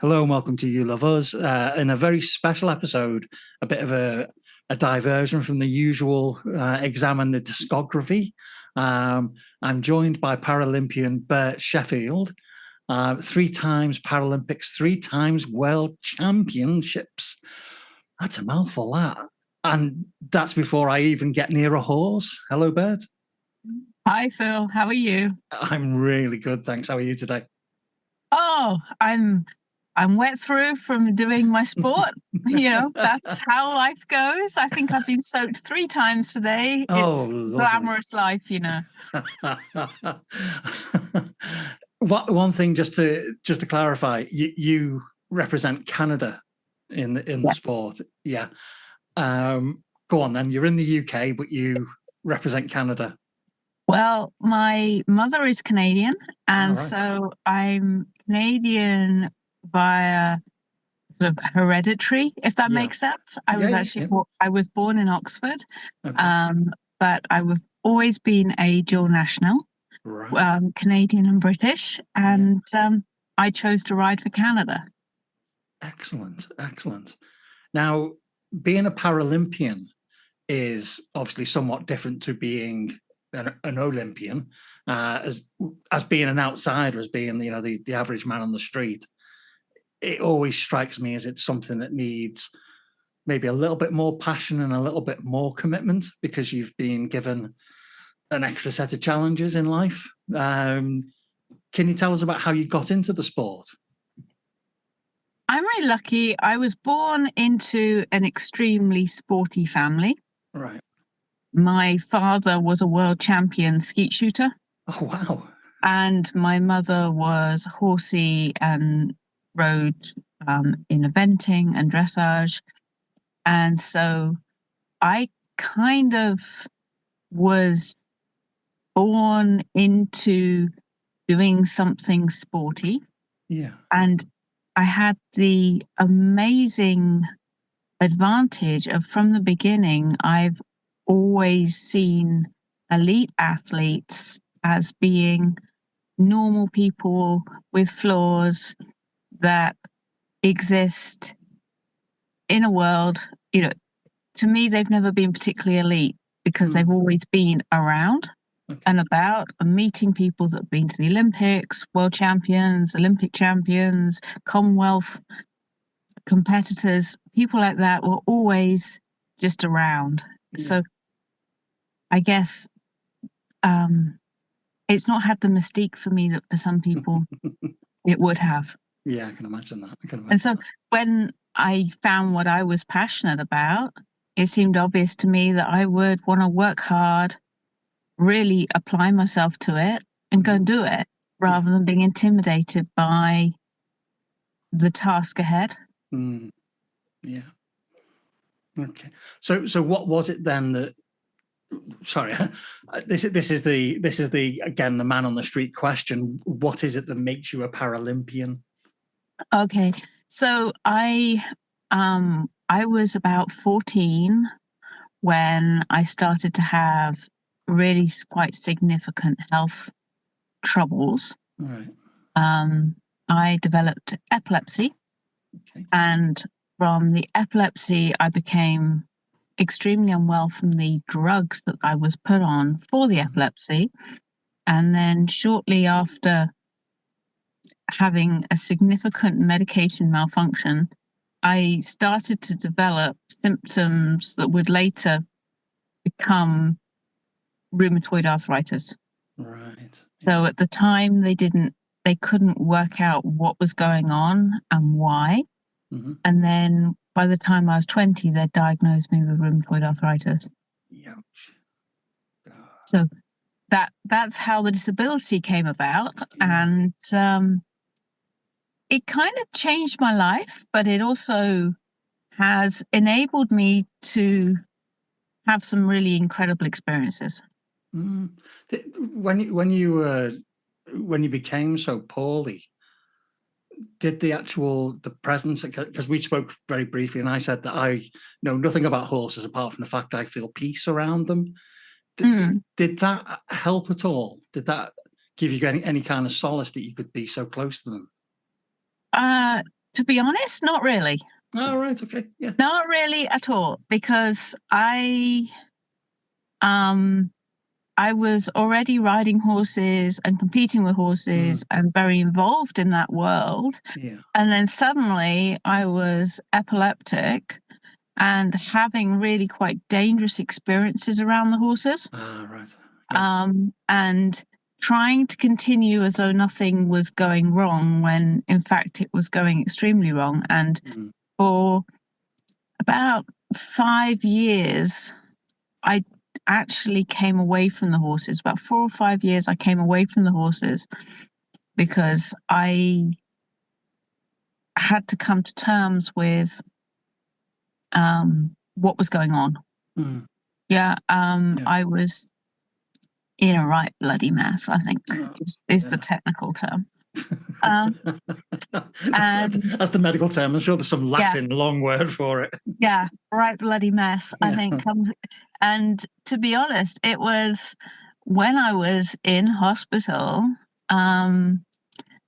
Hello and welcome to You Love Us. In a very special episode, a bit of a diversion from the usual examine the discography. I'm joined by Paralympian Bert Sheffield, 3 times Paralympics, 3 times World Championships. That's a mouthful, that. And that's before I even get near a horse. Hello, Bert. Hi, Phil. How are you? I'm really good, thanks. How are you today? Oh, I'm wet through from doing my sport. That's how life goes. I think I've been soaked 3 times today. Oh, It's glamorous life, One thing, just to clarify, you represent Canada in the sport. Yeah. Go on then. You're in the UK, but you represent Canada. Well, my mother is Canadian, and so I'm Canadian via sort of hereditary, if that makes sense. I was born in Oxford, but I've always been a dual national, Canadian and British, and I chose to ride for Canada. Excellent. Now, being a Paralympian is obviously somewhat different to being an Olympian, as being an outsider, as being the average man on the street. It always strikes me as it's something that needs maybe a little bit more passion and a little bit more commitment, because you've been given an extra set of challenges in life. Can you tell us about how you got into the sport? I'm really lucky. I was born into an extremely sporty family. Right. My father was a world champion skeet shooter. Oh, wow. And my mother was horsey and rode in eventing and dressage. And so I kind of was born into doing something sporty. Yeah. And I had the amazing advantage of, from the beginning, I've always seen elite athletes as being normal people with flaws that exist in a world. To me, they've never been particularly elite because they've always been around and about and meeting people that have been to the Olympics, world champions, Olympic champions, Commonwealth competitors. People like that were always just around. Yeah. So I guess it's not had the mystique for me that for some people it would have. Yeah, I can imagine that. And so when I found what I was passionate about, it seemed obvious to me that I would want to work hard, really apply myself to it and go and do it, rather than being intimidated by the task ahead. Yeah. Okay. So what was it then that? Sorry, this is the again the man on the street question. What is it that makes you a Paralympian? Okay, so I was about 14 when I started to have really quite significant health troubles. Right. I developed epilepsy, and from the epilepsy, I became extremely unwell from the drugs that I was put on for the epilepsy. And then shortly after having a significant medication malfunction, I started to develop symptoms that would later become rheumatoid arthritis. Right. So at the time, they couldn't work out what was going on and why. And then by the time I was 20, they diagnosed me with rheumatoid arthritis. Ouch. So that's how the disability came about. And it kind of changed my life, but it also has enabled me to have some really incredible experiences. When you became so poorly, did the presence, because we spoke very briefly and I said that I know nothing about horses apart from the fact I feel peace around them. Did that help at all? Did that give you any kind of solace that you could be so close to them? To be honest, not really. Oh, right. Okay. Yeah. Not really at all, because I was already riding horses and competing with horses and very involved in that world. Yeah. And then suddenly I was epileptic and having really quite dangerous experiences around the horses. Ah, right. Yeah. And trying to continue as though nothing was going wrong when in fact it was going extremely wrong. And for about 5 years, I actually came away from the horses. About 4 or 5 years, I came away from the horses because I had to come to terms with what was going on. Yeah, I was in a right bloody mess, I think, is the technical term. That's the medical term. I'm sure there's some Latin long word for it. Yeah, right bloody mess, I think. And to be honest, it was when I was in hospital,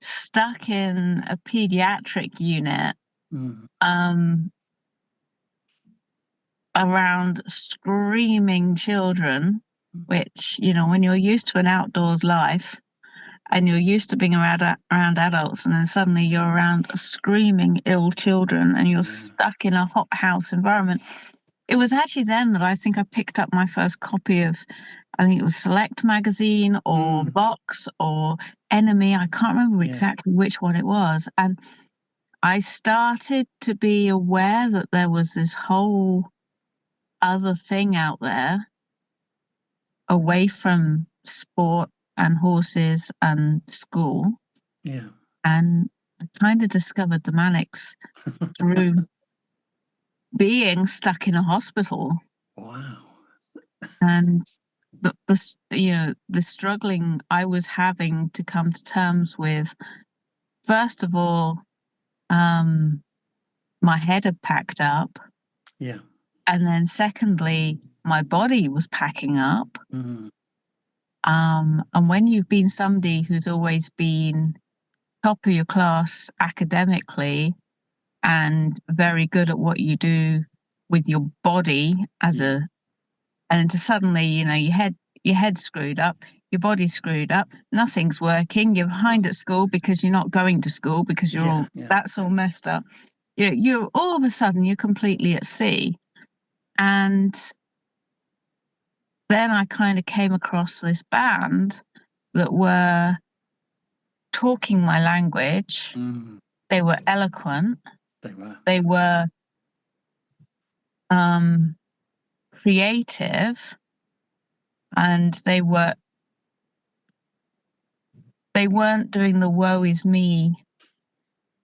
stuck in a pediatric unit, around screaming children, which, you know, when you're used to an outdoors life and you're used to being around adults, and then suddenly you're around screaming ill children and you're stuck in a hothouse environment. It was actually then that I think I picked up my first copy of, I think it was Select magazine or Vox or Enemy. I can't remember exactly which one it was. And I started to be aware that there was this whole other thing out there away from sport and horses and school. Yeah. And I kind of discovered the Manics through being stuck in a hospital. Wow. And the struggling I was having to come to terms with, first of all, my head had packed up. Yeah. And then secondly, my body was packing up. And when you've been somebody who's always been top of your class academically and very good at what you do with your body and to suddenly, you know, your head's screwed up, your body's screwed up, nothing's working, you're behind at school because you're not going to school because you're that's all messed up. You're all of a sudden you're completely at sea. And then I kind of came across this band that were talking my language. They were eloquent. They were creative, and they weren't doing the woe is me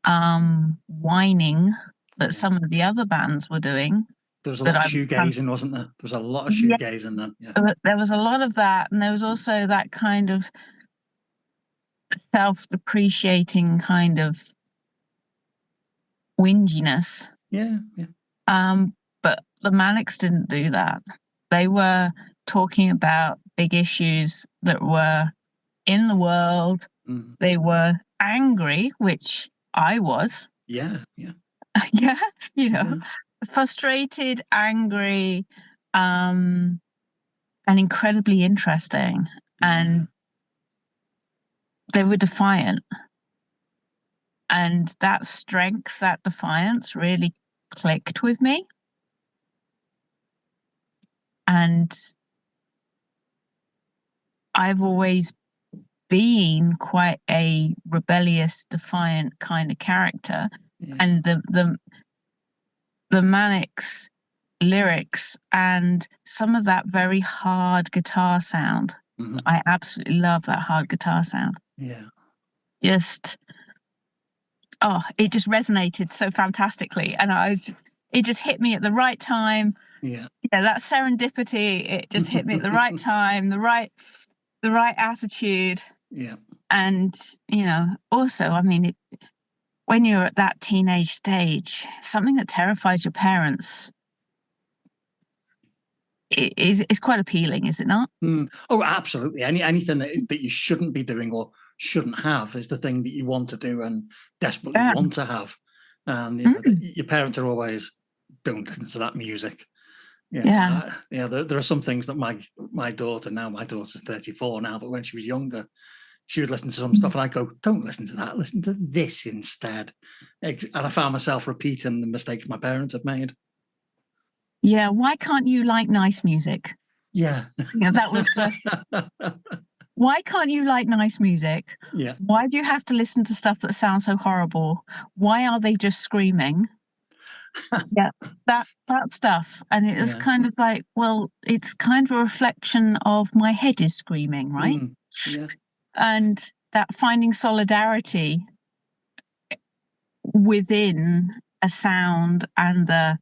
whining that some of the other bands were doing. There was a lot of shoegazing, wasn't there? There was a lot of shoegazing then. Yeah. There was a lot of that, and there was also that kind of self-depreciating kind of whinginess. Yeah. But the Manics didn't do that. They were talking about big issues that were in the world. They were angry, which I was. Yeah. Yeah, you know, frustrated, angry, and incredibly interesting. And they were defiant. And that strength, that defiance really clicked with me. And I've always been quite a rebellious, defiant kind of character. And the Manics lyrics and some of that very hard guitar sound. I absolutely love that hard guitar sound. Yeah. It just resonated so fantastically, and it just hit me at the right time. Yeah, that serendipity, it just hit me at the right time, the right attitude. Yeah. And also, I mean, when you're at that teenage stage, something that terrifies your parents is quite appealing, is it not? Oh, absolutely. Anything that you shouldn't be doing or shouldn't have is the thing that you want to do and desperately want to have. And you know, your parents are always, don't listen to that music. There are some things that my daughter, now my daughter's 34 now, but when she was younger, she would listen to some stuff and I'd go, don't listen to that, listen to this instead. And I found myself repeating the mistakes my parents had made. Yeah, why can't you like nice music? Yeah. That was why can't you like nice music? Yeah. Why do you have to listen to stuff that sounds so horrible? Why are they just screaming? Yeah, that stuff. And it was kind of like, well, it's kind of a reflection of my head is screaming, right? Yeah. And that finding solidarity within a sound and a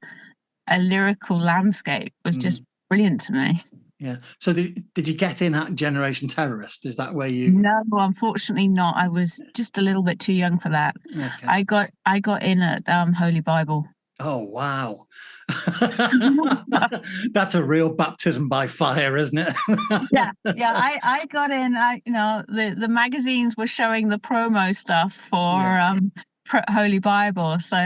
lyrical landscape was just brilliant to me. Yeah. So did you get in at Generation Terrorist? Is that where you? No, unfortunately not. I was just a little bit too young for that. Okay. I got in at Holy Bible. Oh wow. That's a real baptism by fire, isn't it? Yeah. I got in. The magazines were showing the promo stuff for Holy Bible. So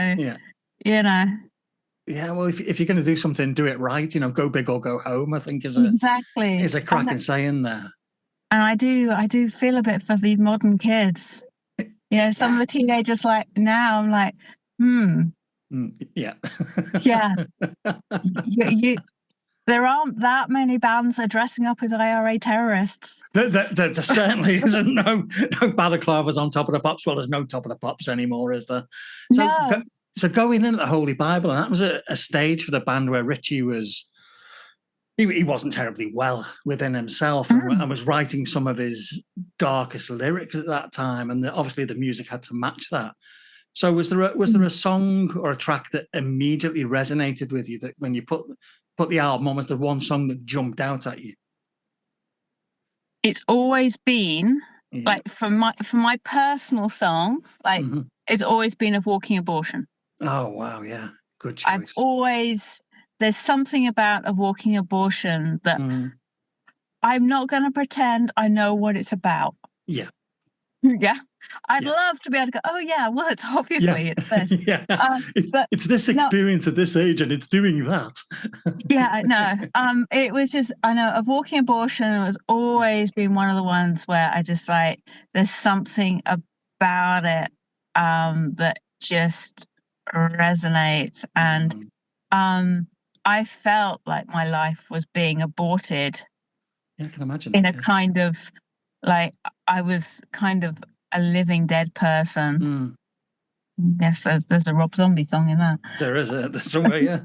Yeah, well, if you're going to do something, do it right. Go big or go home, I think is a cracking saying there. And I do feel a bit for the modern kids. Some of the teenagers now I'm like, Yeah. Yeah. There aren't that many bands that are dressing up as IRA terrorists. There certainly isn't no balaclavas on Top of the Pops. Well, there's no Top of the Pops anymore, is there? So, no. So going in at the Holy Bible, and that was a stage for the band where Richie he wasn't terribly well within himself and was writing some of his darkest lyrics at that time, and obviously the music had to match that. So was there a song or a track that immediately resonated with you, that when you put the album on, was the one song that jumped out at you? It's always been like for my personal song, it's always been Of Walking Abortion. Oh wow, yeah, good choice. There's something about Of Walking Abortion that I'm not going to pretend I know what it's about. Yeah. Yeah. I'd love to be able to go, oh yeah, well, it's obviously it's this. It's this experience at this age and it's doing that. It was just, I know Of Walking Abortion has always been one of the ones where I just there's something about it that just resonates. And I felt like my life was being aborted. Yeah, I can imagine. In a kind of I was kind of a living dead person. Yes, there's a Rob Zombie song in that. There is somewhere, yeah.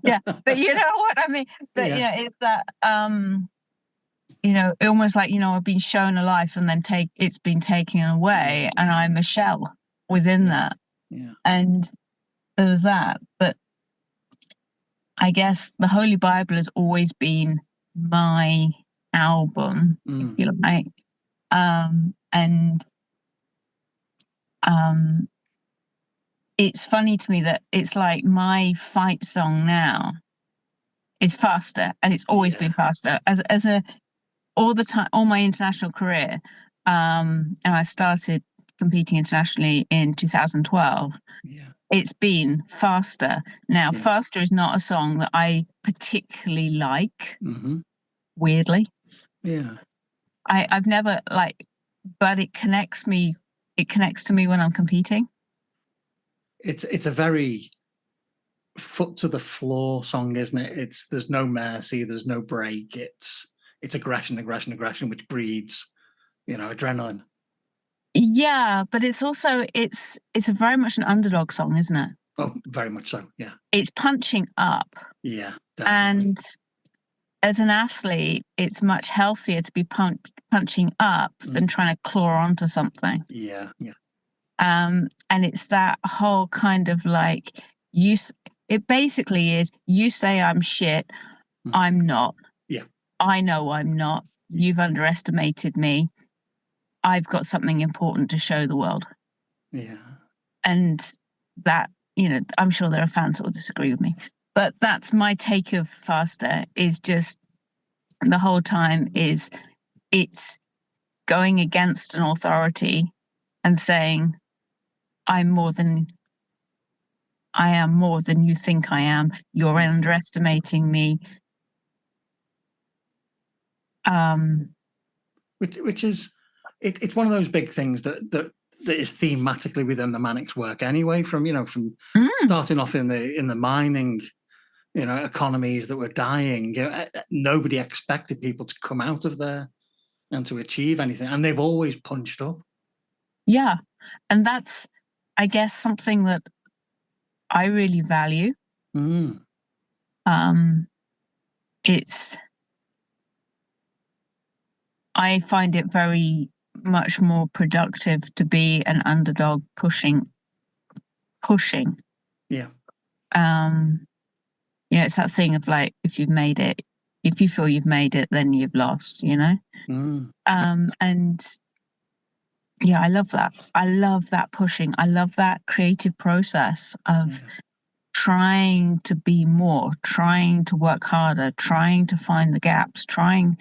Yeah, but you know what I mean. But it's that almost like I've been shown a life and then it's been taken away, and I'm a shell within that. Yeah. And there was that, but I guess the Holy Bible has always been my album, if you like. It's funny to me that it's like my fight song now is faster, and it's always been faster all my international career. And I started competing internationally in 2012. It's been faster. Now, faster is not a song that I particularly like, weirdly. Yeah. I've never but it connects to me when I'm competing. It's a very foot to the floor song, isn't it? There's no mercy, there's no break. It's aggression, which breeds, adrenaline. Yeah, but it's also it's a very much an underdog song, isn't it? Oh, very much so. Yeah. It's punching up. Yeah, definitely. And as an athlete, it's much healthier to be punching up than trying to claw onto something. Yeah. And it's that whole kind of it basically is, you say I'm shit, I'm not. Yeah. I know I'm not. You've underestimated me. I've got something important to show the world. Yeah. And that, I'm sure there are fans that will disagree with me, but that's my take of Faster, is just the whole time it's going against an authority and saying, I'm more than I am more than you think I am. You're underestimating me. Which is, it's one of those big things that is thematically within the Manics work anyway. From starting off in the mining, economies that were dying. Nobody expected people to come out of there and to achieve anything, and they've always punched up. Yeah, and that's, I guess, something that I really value. I find it very much more productive to be an underdog pushing. Yeah. It's that thing of like, if you've made it, if you feel you've made it, then you've lost, and yeah, I love that. I love that pushing. I love that creative process of trying to be more, trying to work harder, trying to find the gaps, trying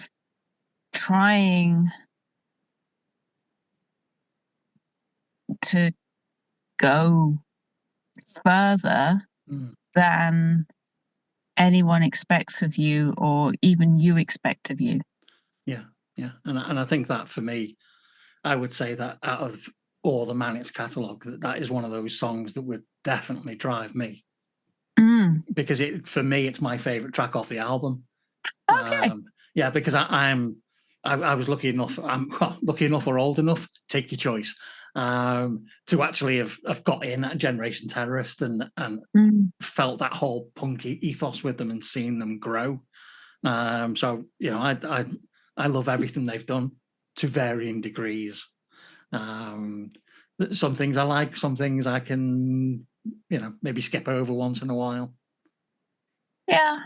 to go further than anyone expects of you, or even you expect of you. Yeah. And I think that for me, I would say that out of all the Manics catalogue, that is one of those songs that would definitely drive me. Because for me, it's my favourite track off the album. Okay. Because I was lucky enough. I'm lucky enough or old enough, take your choice, to actually have got in at Generation Terrorist and felt that whole punky ethos with them and seen them grow. So I love everything they've done to varying degrees. Some things I like, some things I can maybe skip over once in a while. Yeah,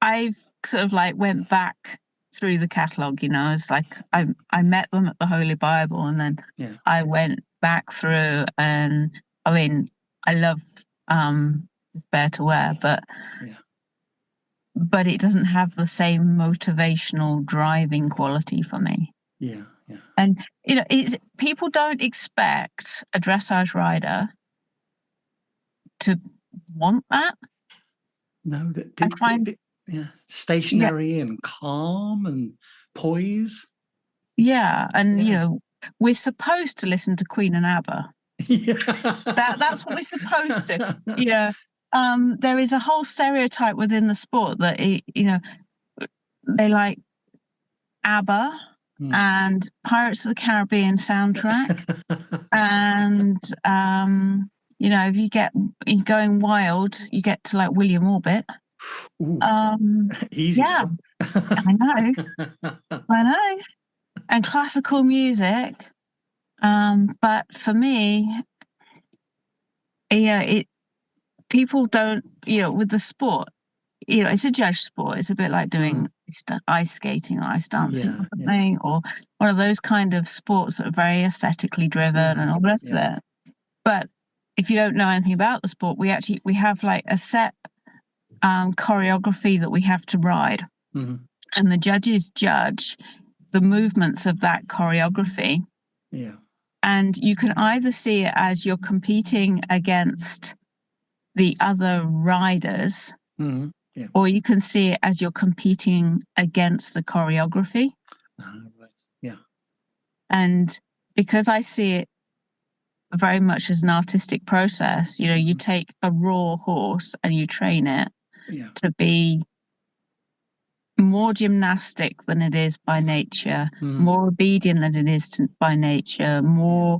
I've sort of like went back through the catalogue. It's like I met them at the Holy Bible, and then I went back through, and I mean, I love Bear to Wear, but it doesn't have the same motivational driving quality for me. Yeah. And people don't expect a dressage rider to want that. No, I find stationary and calm and poise. Yeah, and we're supposed to listen to Queen and ABBA. That's what we're supposed to. There is a whole stereotype within the sport that they like ABBA and Pirates of the Caribbean soundtrack, and if you're going wild, you get to like William Orbit. Easy. Yeah, I know, and classical music. But for me, people don't, with the sport, it's a judge sport. It's a bit like doing ice skating or ice dancing or something, or one of those kind of sports that are very aesthetically driven and all the rest of it. But if you don't know anything about the sport, we have like a set choreography that we have to ride, and the judges judge the movements of that choreography. Yeah. And you can either see it as you're competing against the other riders, or you can see it as you're competing against the choreography. Right. Yeah. And because I see it very much as an artistic process, you take a raw horse and you train it to be more gymnastic than it is by nature, more obedient than it is by nature, more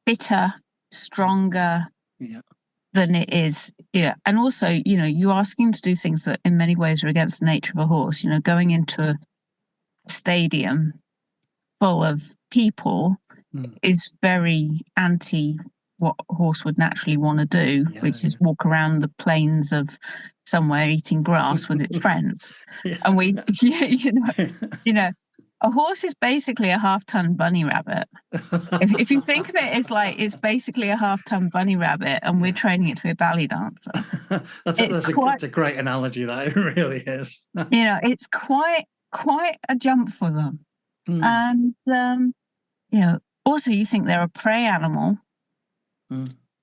fitter, stronger than it is. And also, you asking to do things that in many ways are against the nature of a horse. Going into a stadium full of people is very anti what a horse would naturally want to do, which is walk around the plains of somewhere eating grass with its friends. And we, a horse is basically a half-ton bunny rabbit. If you think of it, it's basically a half-ton bunny rabbit, and we're training it to be a ballet dancer. That's a great analogy. That it really is. It's quite a jump for them, and also you think they're a prey animal.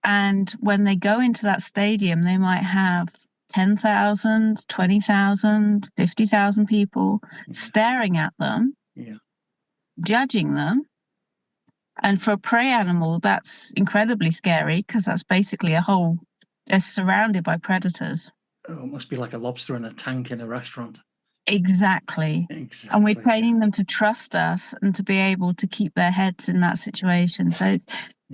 And when they go into that stadium, they might have 10,000, 20,000, 50,000 people staring at them, judging them. And for a prey animal, that's incredibly scary because that's basically they're surrounded by predators. Oh, it must be like a lobster in a tank in a restaurant. Exactly. And we're training them to trust us and to be able to keep their heads in that situation. So,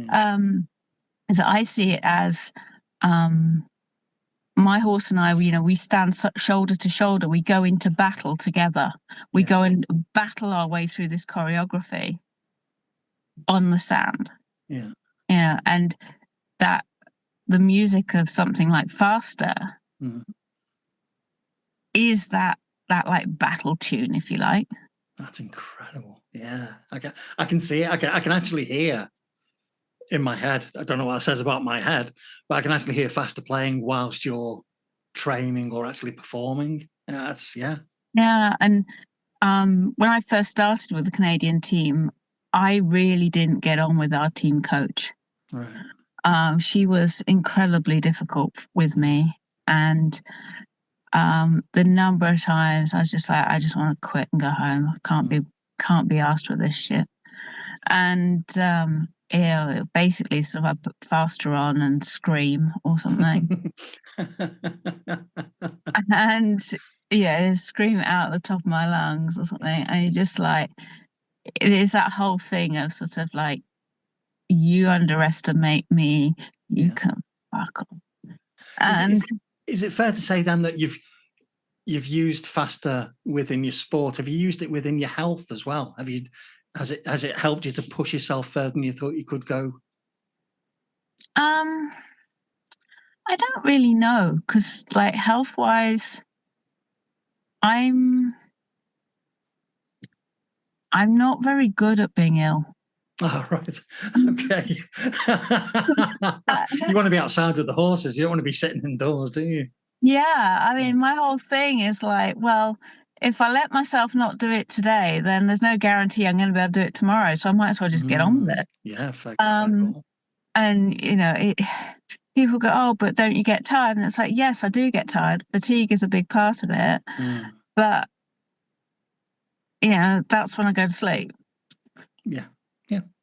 as I see it as, my horse and I, we stand shoulder to shoulder. We go into battle together. We go and battle our way through this choreography on the sand. Yeah. And that the music of something like Faster is that like battle tune, if you like. That's incredible. Yeah. I can see it. I can actually hear in my head. I don't know what it says about my head, but I can actually hear Faster playing whilst you're training or actually performing. Yeah. And when I first started with the Canadian team, I really didn't get on with our team coach. Right. She was incredibly difficult with me, and the number of times I was just like, I just want to quit and go home. I can't be asked for this shit. And basically sort of I put Faster on and scream or something. And scream out at the top of my lungs or something. And you just like, it is that whole thing of sort of like, you underestimate me, you can fuck off. And is it fair to say then that you've used Faster within your sport? Have you used it within your health as well? Has it helped you to push yourself further than you thought you could go? I don't really know, because like health wise, I'm not very good at being ill. Oh, right. Okay. You want to be outside with the horses. You don't want to be sitting indoors, do you? Yeah. I mean, my whole thing is like, well, if I let myself not do it today, then there's no guarantee I'm going to be able to do it tomorrow. So I might as well just get on with it. Yeah, fair call. And, people go, oh, but don't you get tired? And it's like, yes, I do get tired. Fatigue is a big part of it. But, that's when I go to sleep. Yeah.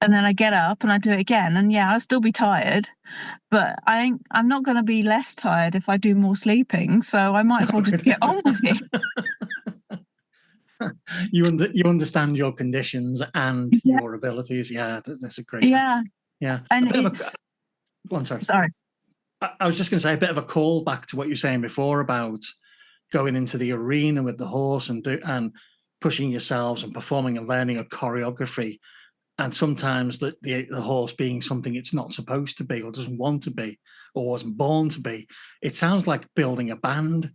And then I get up and I do it again. And I'll still be tired, but I'm not going to be less tired if I do more sleeping. So I might as well just get on with it. You understand your conditions and your abilities. Yeah, that's a great. Yeah. And sorry. I was just going to say a bit of a call back to what you were saying before about going into the arena with the horse and pushing yourselves and performing and learning a choreography. And sometimes the horse being something it's not supposed to be or doesn't want to be or wasn't born to be. It sounds like building a band.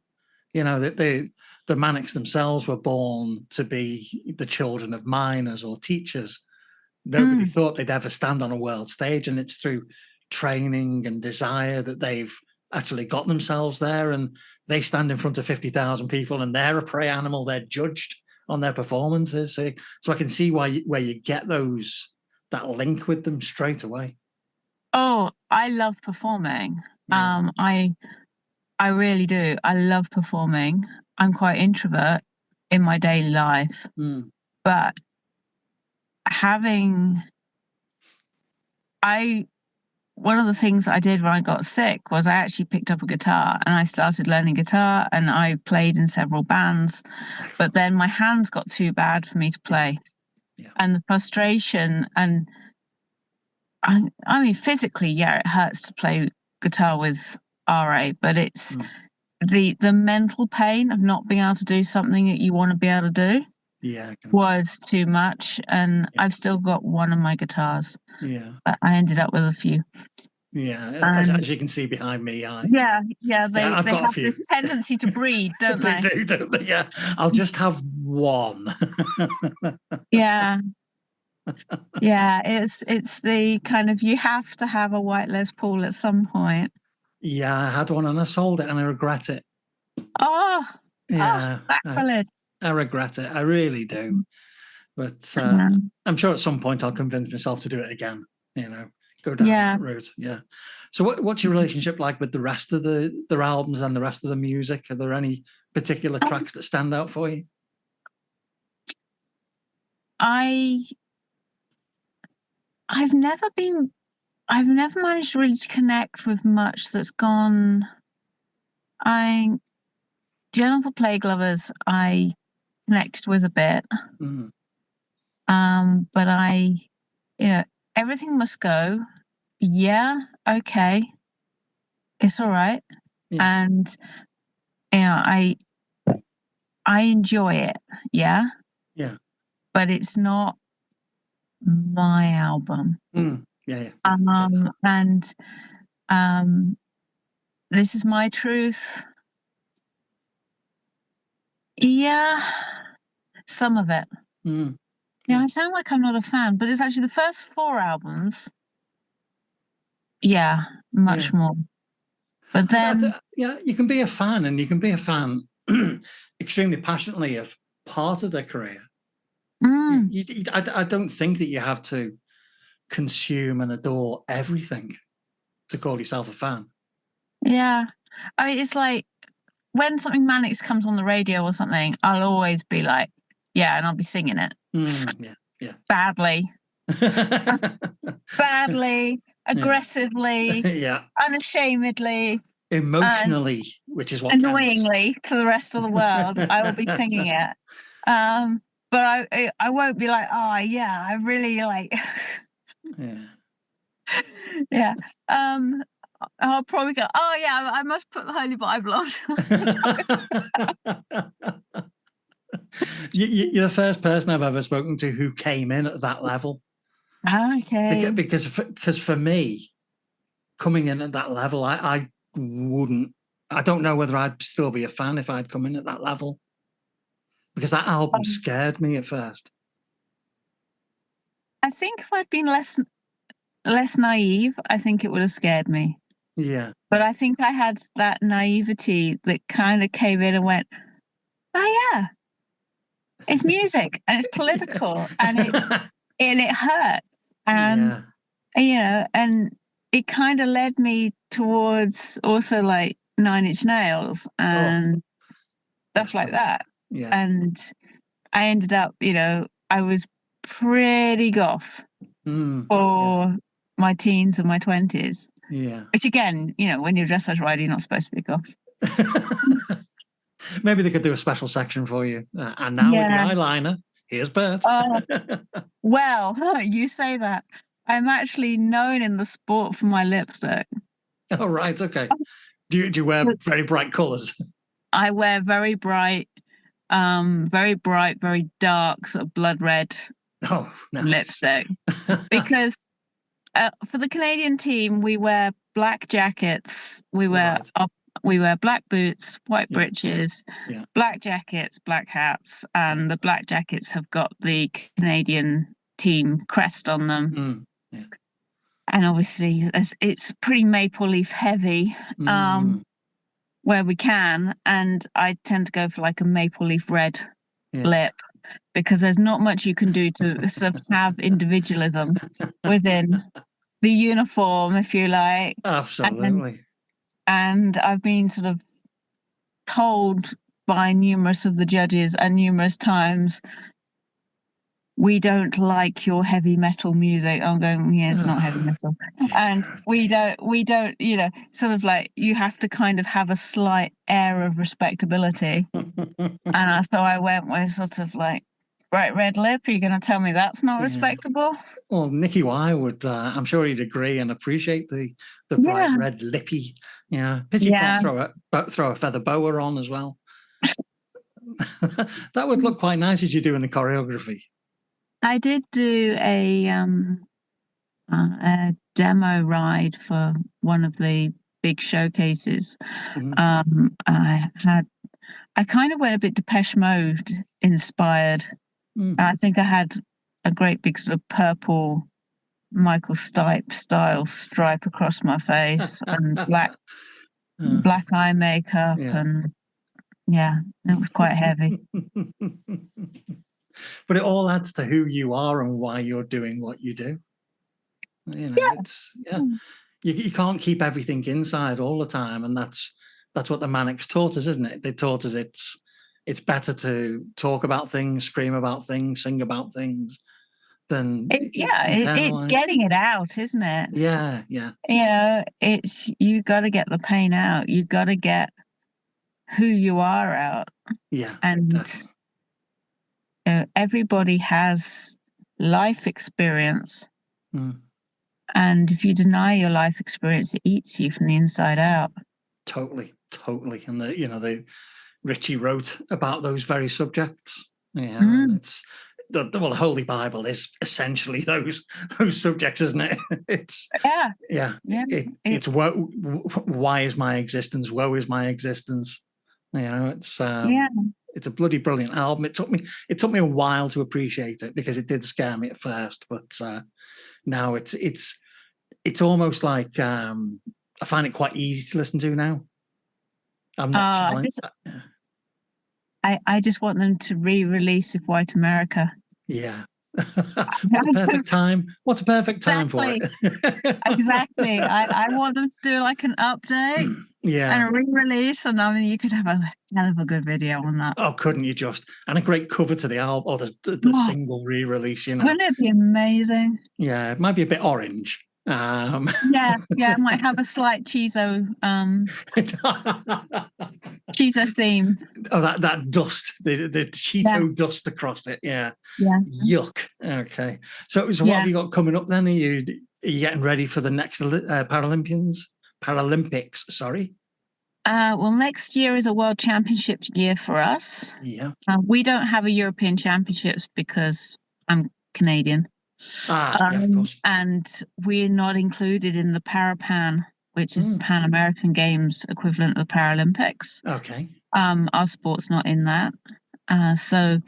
The Manics themselves were born to be the children of miners or teachers. Nobody thought they'd ever stand on a world stage, and it's through training and desire that they've actually got themselves there. And they stand in front of 50,000 people, and they're a prey animal. They're judged on their performances. So I can see where you get that link with them straight away. Oh, I love performing. I really do. I love performing. I'm quite introvert in my daily life, but one of the things I did when I got sick was I actually picked up a guitar and I started learning guitar, and I played in several bands. But then my hands got too bad for me to play. And the frustration, and I mean, physically, it hurts to play guitar with RA, but it's the mental pain of not being able to do something that you want to be able to do was too much. And I've still got one of my guitars. But I ended up with a few. As you can see behind me, they have this tendency to breed, don't they? They do, don't they? Yeah, I'll just have one. It's the kind of, you have to have a white Les Paul at some point. I had one and I sold it and I regret it. Sacrilege. I regret it. I really do. But I'm sure at some point I'll convince myself to do it again. go down that route. Yeah. So what's your relationship like with the rest of their albums and the rest of the music? Are there any particular tracks that stand out for you? I've never managed really to connect with much that's gone. Jennifer Plague Lovers, I connected with a bit. But Everything Must Go. Yeah, okay. It's all right. Yeah. And, I enjoy it. Yeah. Yeah. But it's not my album. Yeah. And This Is My Truth. Yeah. Some of it. I sound like I'm not a fan, but it's actually the first 4 albums. Yeah, much more. But then, you can be a fan, and you can be a fan extremely passionately of part of their career. I don't think that you have to consume and adore everything to call yourself a fan. Yeah, I mean, it's like when something Manics comes on the radio or something, I'll always be like, yeah, and I'll be singing it. Yeah. Badly. Badly, aggressively, unashamedly, emotionally, which is what annoyingly counts to the rest of the world. I will be singing it, but I won't be like, oh yeah, I really like. Yeah. I'll probably go, oh yeah, I must put the Holy Bible on. You're the first person I've ever spoken to who came in at that level. Okay. Because for me, coming in at that level, I wouldn't. I don't know whether I'd still be a fan if I'd come in at that level, because that album scared me at first. I think if I'd been less naive, I think it would have scared me. Yeah. But I think I had that naivety that kind of came in and went, oh yeah, it's music and it's political and it hurts. And, and it kind of led me towards also like 9 Inch Nails and stuff like that. Yeah. And I ended up, I was pretty goth for my teens and my 20s. Yeah. Which again, when you're a dressage rider, you're not supposed to be goth. Maybe they could do a special section for you. And now with the eyeliner, here's Bert. Well, you say that. I'm actually known in the sport for my lipstick. Oh, right. Okay. Do you wear very bright colours? I wear very bright, very dark, sort of blood red lipstick. Because for the Canadian team, we wear black jackets. We wear black boots, white breeches, black jackets, black hats, and the black jackets have got the Canadian team crest on them. And obviously, it's pretty maple leaf heavy where we can, and I tend to go for like a maple leaf red lip, because there's not much you can do to sort of have individualism within the uniform, if you like. Absolutely. And I've been sort of told by numerous of the judges and numerous times, we don't like your heavy metal music. I'm going, yeah, it's not heavy metal. And we don't, sort of like, you have to kind of have a slight air of respectability. And so I went with sort of like, bright red lip. Are you going to tell me that's not respectable? Well, Nicky Y would, I'm sure he'd agree and appreciate the bright red lippy. Yeah. Pity you can't throw a feather boa on as well. That would look quite nice as you do in the choreography. I did do a demo ride for one of the big showcases. I kind of went a bit Depeche Mode inspired. And I think I had a great big sort of purple Michael Stipe style stripe across my face and black eye makeup. And it was quite heavy. But it all adds to who you are and why you're doing what you do. You know, Yeah. it's you can't keep everything inside all the time, and that's what the Manics taught us, isn't it? They taught us it's better to talk about things, scream about things, sing about things than It's internalize. getting it out, isn't it? Yeah. You know, it's you got to get the pain out. You got to get who you are out, Yeah. and everybody has life experience. Mm. And if you deny your life experience, it eats you from the inside out. Totally. And the Richie wrote about those very subjects. And it's the Holy Bible is essentially those subjects, isn't it? It's it's why is my existence? Woe is my existence. It's a bloody brilliant album. It took me a while to appreciate it because it did scare me at first, but now it's almost like I find it quite easy to listen to now. I'm not trying. I just want them to re-release If White America. Yeah. What a perfect time. What a perfect time for it. Exactly. I want them to do like an update and a re-release, and I mean you could have a hell of a good video on that. Oh, couldn't you just? And a great cover to the album or the single re-release, you know. Wouldn't it be amazing? Yeah, it might be a bit orange. Yeah, it might have a slight Chizo theme. Oh, that dust, the Cheeto dust across it. Yeah. Yuck. Okay. So what have you got coming up then? Are you getting ready for the next Paralympics? Sorry. Well, next year is a World Championships year for us. Yeah. We don't have a European Championships because I'm Canadian. Of course. And we're not included in the Parapan, which is the Pan American Games equivalent of the Paralympics. Okay. Our sport's not in that. So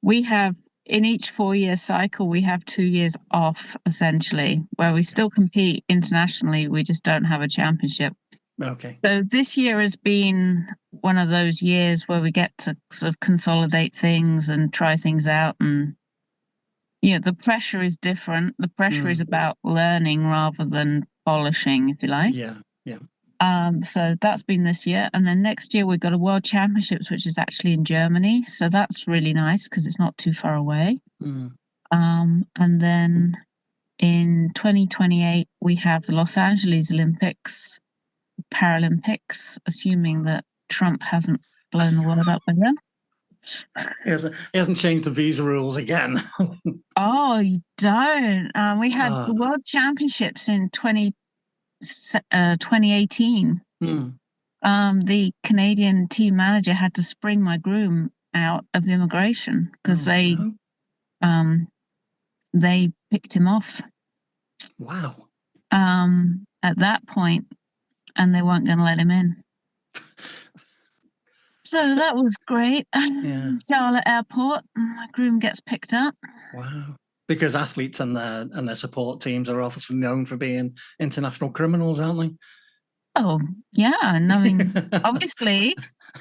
we have, in each 4-year cycle, we have 2 years off, essentially, where we still compete internationally. We just don't have a championship. Okay. So this year has been one of those years where we get to sort of consolidate things and try things out, and the pressure is different. The pressure is about learning rather than polishing, if you like. Yeah. So that's been this year. And then next year we've got a World Championships, which is actually in Germany. So that's really nice because it's not too far away. And then in 2028, we have the Los Angeles Olympics, Paralympics, assuming that Trump hasn't blown the world up again. He hasn't changed the visa rules again. Oh, you don't. We had the World Championships in 2018. The Canadian team manager had to spring my groom out of immigration because they picked him off. Wow. At that point, and they weren't going to let him in. So that was great. Charlotte Airport, my groom gets picked up. Wow. Because athletes and their support teams are obviously known for being international criminals, aren't they? Oh, yeah. And I mean, obviously,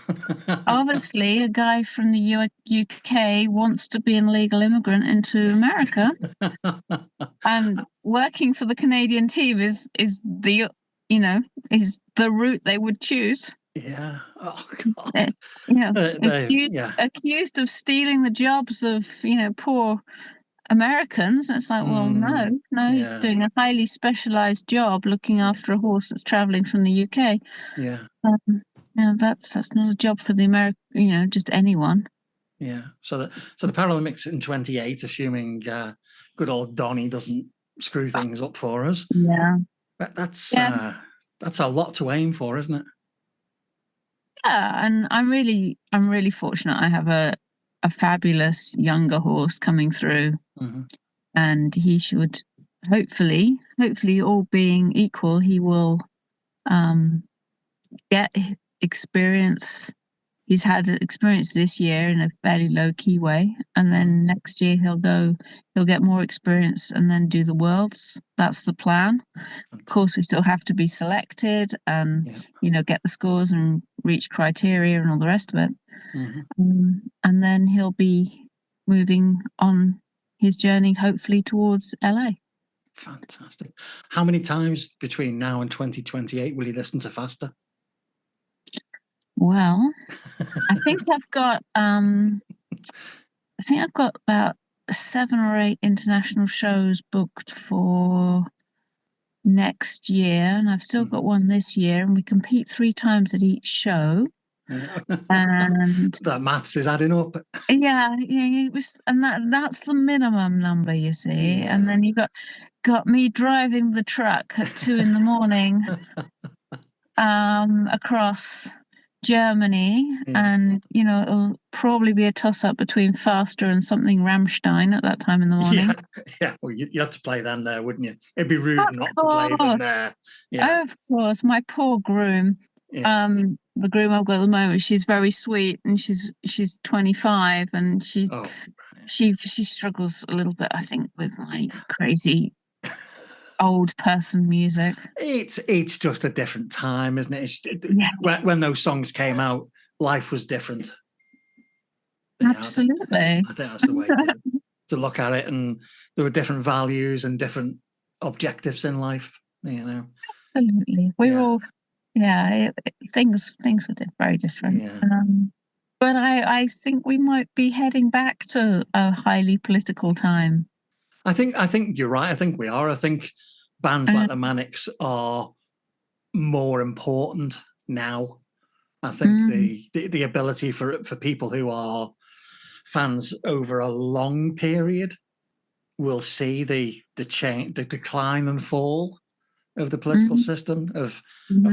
a guy from the UK wants to be an illegal immigrant into America. And working for the Canadian team is the route they would choose. Yeah. Oh, God. Accused of stealing the jobs of, poor Americans. It's like, well, no, he's doing a highly specialized job looking after a horse that's traveling from the UK. Yeah. That's not a job for the American, just anyone. Yeah. So the Paralympics in 28, assuming good old Donny doesn't screw things up for us. Yeah. That's a lot to aim for, isn't it? Yeah, and I'm really fortunate. I have a fabulous younger horse coming through, and he should hopefully, all being equal, he will get experience. He's had experience this year in a fairly low-key way, and then next year he'll get more experience and then do the Worlds. That's the plan. Of course, we still have to be selected and, get the scores and reach criteria and all the rest of it. And then he'll be moving on his journey, hopefully, towards LA. Fantastic. How many times between now and 2028 will you listen to Faster? Well, I think I've got about 7 or 8 international shows booked for next year, and I've still got one this year, and we compete 3 times at each show. And that maths is adding up. Yeah, it was, and that's the minimum number, you see. Yeah. And then you got me driving the truck at 2 a.m. across Germany, and it'll probably be a toss-up between Faster and something Rammstein at that time in the morning. Yeah. Well, you have to play them there, wouldn't you? It'd be rude not to play them there. Yeah. Of course, my poor groom. Yeah. The groom I've got at the moment, she's very sweet, and she's 25, and she struggles a little bit, I think, with my crazy old person music. It's just a different time, isn't it? When those songs came out, life was different. Absolutely. I think that's the way to look at it, and there were different values and different objectives in life. Absolutely, we were all. Things were very different. Yeah. But I think we might be heading back to a highly political time. I think you're right. I think we are. I think bands like the Manics are more important now. I think the ability for people who are fans over a long period will see the change, the decline and fall of the political system, of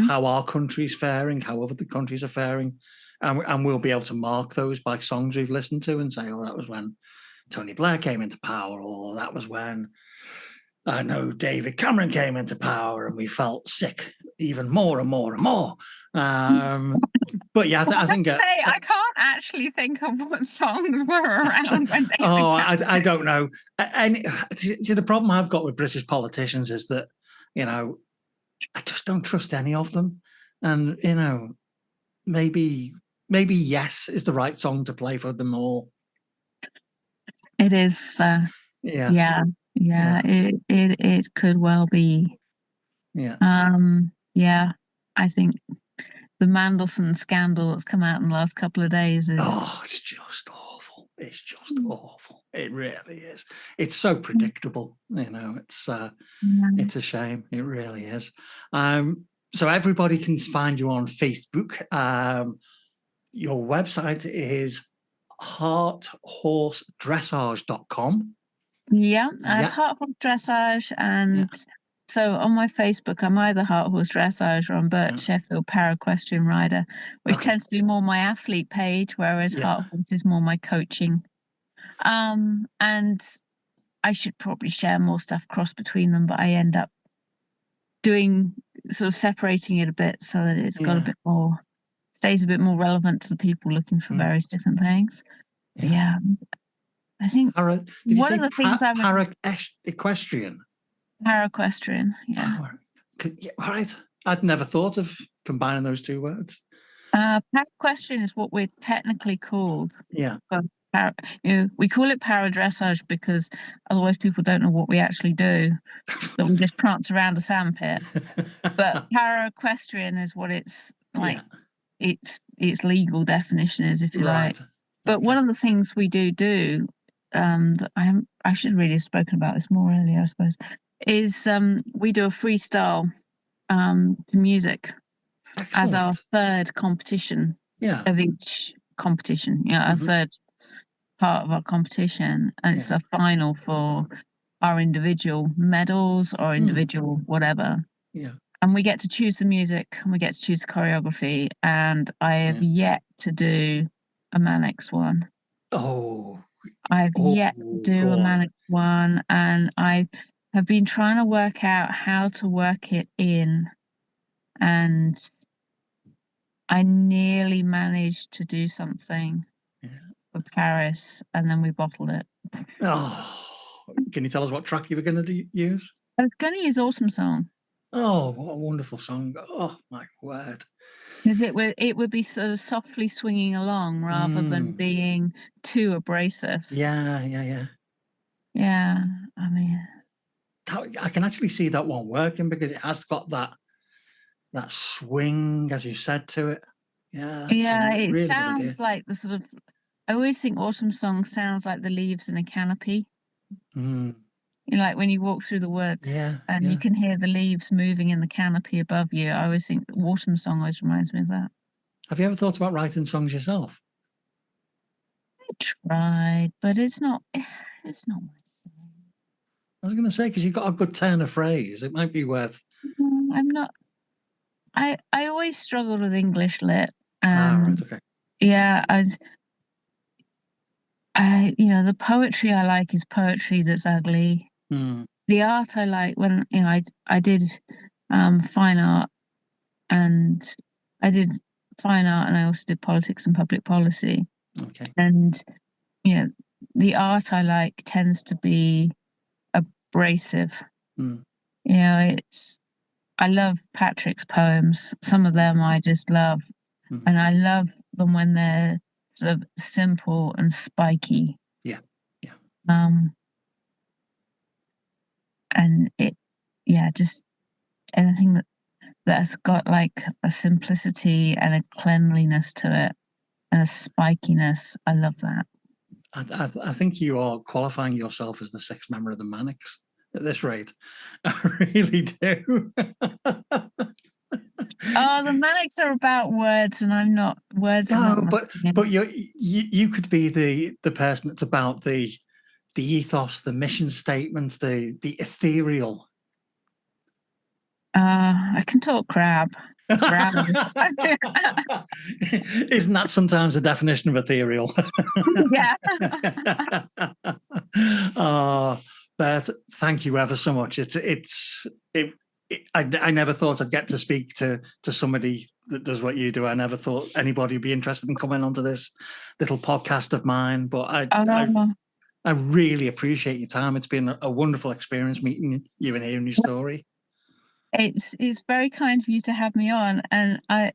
how our country's faring, how other countries are faring, and we'll be able to mark those by songs we've listened to and say, oh, that was when Tony Blair came into power, or that was when I know David Cameron came into power, and we felt sick even more and more and more. But yeah, I think I can't actually think of what songs were around when David I don't know. And see, the problem I've got with British politicians is that I just don't trust any of them. And maybe Yes is the right song to play for them all. It is. Yeah. It could well be. Yeah. I think the Mandelson scandal that's come out in the last couple of days is. Oh, it's just awful. It's just awful. It really is. It's so predictable. It's a shame. It really is. So everybody can find you on Facebook. Your website is hearthorsedressage.com. Yeah, I have Heart Horse Dressage, and so on my Facebook, I'm either Heart Horse Dressage or I'm Bert Sheffield Para Equestrian Rider, which tends to be more my athlete page, whereas Heart Horse is more my coaching. And I should probably share more stuff cross between them, but I end up doing sort of separating it a bit so that it's got a bit more, stays a bit more relevant to the people looking for various different things. Yeah. I think one of the things Para Equestrian. Para Equestrian, yeah. Right. I'd never thought of combining those two words. Para Equestrian is what we're technically called. Yeah. We call it para dressage because otherwise people don't know what we actually do. That we just prance around a sandpit. But para equestrian is what it's like. Its legal definition is, if you like. But one of the things we do, I should really have spoken about this more earlier, I suppose, is we do a freestyle to music. Excellent. As our third competition of each competition. A third part of our competition, and it's the final for our individual medals or individual whatever. And we get to choose the music and we get to choose the choreography, and I have yet to do a Manics one. I've yet to do a Manics one, and I have been trying to work out how to work it in, and I nearly managed to do something for Paris, and then we bottled it. Can you tell us what track you were going to use? I was going to use Awesome Song. Oh, what a wonderful song. Oh, my word. Because it would be sort of softly swinging along rather than being too abrasive. Yeah. Yeah, I mean, I can actually see that one working because it has got that swing, as you said, to it. Yeah, that's a Yeah, it really good idea. sounds like the sort of I always think autumn song sounds like the leaves in a canopy. Mm, You know, like when you walk through the woods yeah, and you yeah. can hear the leaves moving in the canopy above you. I always think autumn song always reminds me of that. Have you ever thought about writing songs yourself? I tried, but it's not it's not my thing. I was going to say, because you've got a good turn of phrase, it might be worth. I'm not I always struggled with English lit Right, and okay. yeah, you know, the poetry I like is poetry that's ugly. Mm, The art I like when, you know, I did fine art and I did fine art and I also did politics and public policy. okay. And, you know, the art I like tends to be abrasive. Mm, You know, I love Patrick's poems. Some of them I just love. mm, And I love them when they're sort of simple and spiky. yeah, yeah. Um, and just anything that's got like a simplicity and a cleanliness to it and a spikiness. I love that. I think you are qualifying yourself as the sixth member of the Manics at this rate. I really do. Oh, the Manics are about words, and I'm not. Words are not No, my but thing. you could be the person that's about the ethos, the mission statements, the ethereal. I can talk crab. Crab. Isn't that sometimes the definition of ethereal? Yeah. Oh, Bert, thank you ever so much. I never thought I'd get to speak to somebody that does what you do. I never thought anybody would be interested in coming onto this little podcast of mine, but I really appreciate your time. It's been a wonderful experience meeting you and hearing your story. It's very kind of you to have me on, and I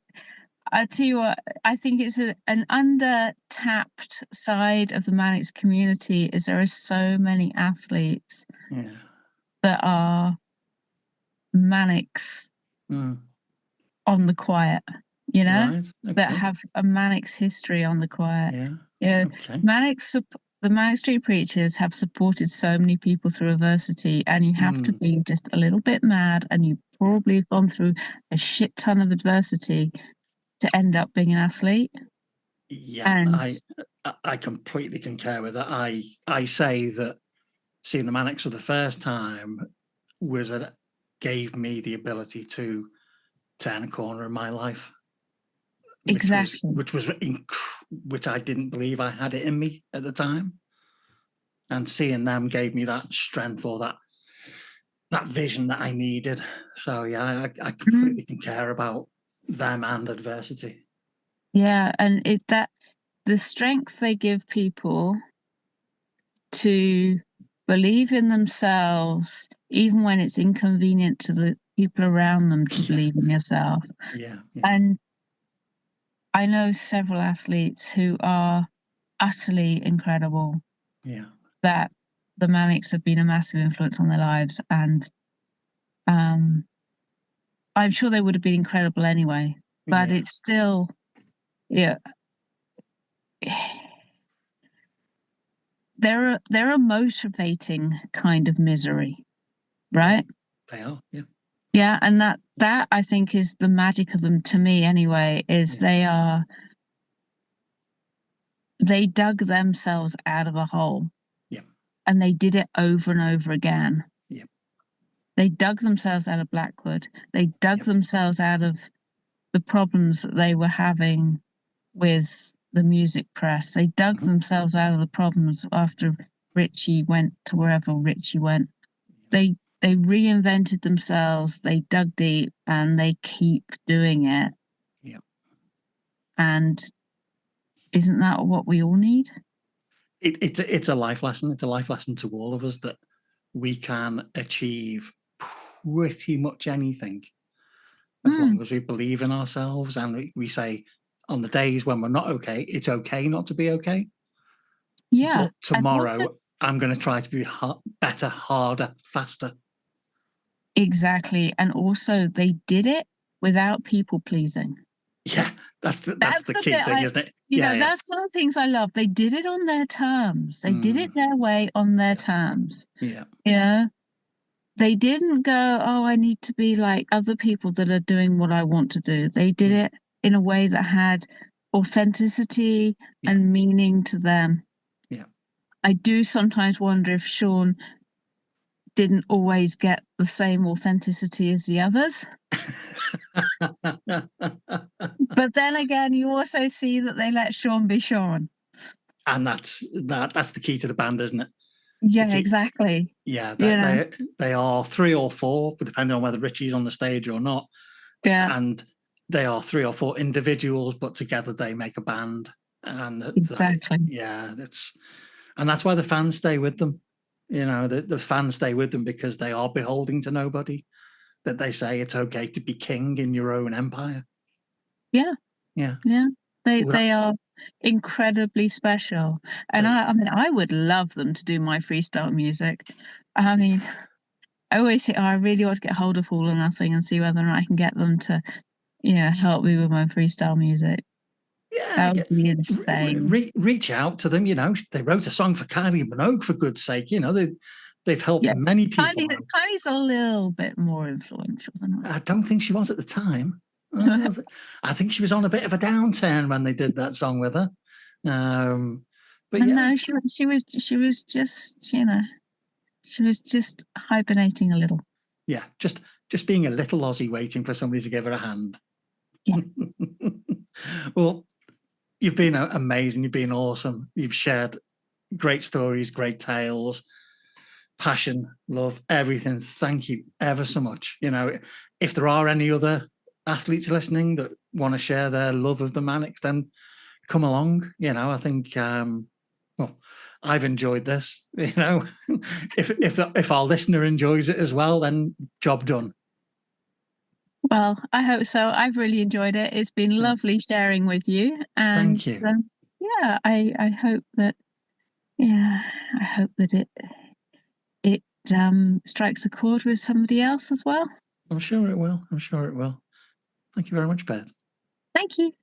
tell you what, I think it's an under-tapped side of the Manics community is there are so many athletes that are Manics on the quiet, you know, Right, okay. that have a Manics history on the quiet. Yeah. You know, Okay. the Manic Street Preachers have supported so many people through adversity, and you have to be just a little bit mad, and you probably have gone through a shit ton of adversity to end up being an athlete. Yeah, And I completely concur with that. I say that seeing the Manics for the first time gave me the ability to turn a corner in my life. exactly. Which I didn't believe I had it in me at the time. And seeing them gave me that strength or that vision that I needed. So yeah, I completely concur about them and adversity. Yeah, and the strength they give people to believe in themselves, even when it's inconvenient to the people around them to believe in yourself. Yeah. And I know several athletes who are utterly incredible. Yeah. That the Manics have been a massive influence on their lives, and I'm sure they would have been incredible anyway. But it's still, yeah. They're a motivating kind of misery, right? They are, yeah. Yeah, and that I think is the magic of them to me anyway, is they dug themselves out of a hole. Yeah. And they did it over and over again. Yeah. They dug themselves out of Blackwood. They dug themselves out of the problems that they were having with the music press. They dug themselves out of the problems after Richie went to wherever Richie went. They reinvented themselves, they dug deep, and they keep doing it. Yeah. And isn't that what we all need? It's a life lesson. It's a life lesson to all of us that we can achieve pretty much anything as long as we believe in ourselves and we say on the days when we're not okay, it's okay not to be okay. Yeah. But tomorrow I'm going to try to be better, harder, faster. Exactly. And also they did it without people pleasing. Yeah, that's the The key bit thing, isn't it? you Yeah, know, yeah. that's one of the things I love. They did it on their terms. They did it their way on their terms. Yeah. You know, they didn't go, oh, I need to be like other people that are doing what I want to do. They did it in a way that had authenticity and meaning to them. Yeah. I do sometimes wonder if Sean didn't always get the same authenticity as the others. But then again, you also see that they let Sean be Sean. And that's the key to the band, isn't it? Yeah, exactly. Yeah, Yeah. they are 3 or 4, depending on whether Richie's on the stage or not. Yeah. And they are 3 or 4 individuals, but together they make a band. And exactly. That's why the fans stay with them. You know, the fans stay with them because they are beholden to nobody. That they say it's okay to be king in your own empire. Yeah. Yeah. Yeah. They are incredibly special. And I mean, I would love them to do my freestyle music. I mean, I always say, oh, I really want to get hold of All or Nothing and see whether or not I can get them to, help me with my freestyle music. Yeah, that would be insane. Reach out to them. You know, they wrote a song for Kylie Minogue, for good's sake. You know, they've helped many people. Kylie's a little bit more influential than I don't think she was at the time. I think she was on a bit of a downturn when they did that song with her. But yeah, no, she was just, she was just hibernating a little. Yeah, just being a little Aussie waiting for somebody to give her a hand. Yeah. Well, you've been amazing. You've been awesome. You've shared great stories, great tales, passion, love, everything. Thank you ever so much. You know, if there are any other athletes listening that want to share their love of the Manics, then come along. You know, I think, well, I've enjoyed this. You know, if our listener enjoys it as well, then job done. Well, I hope so. I've really enjoyed it. It's been lovely sharing with you. And thank you. Yeah, I hope that it strikes a chord with somebody else as well. I'm sure it will. Thank you very much, Bert. Thank you.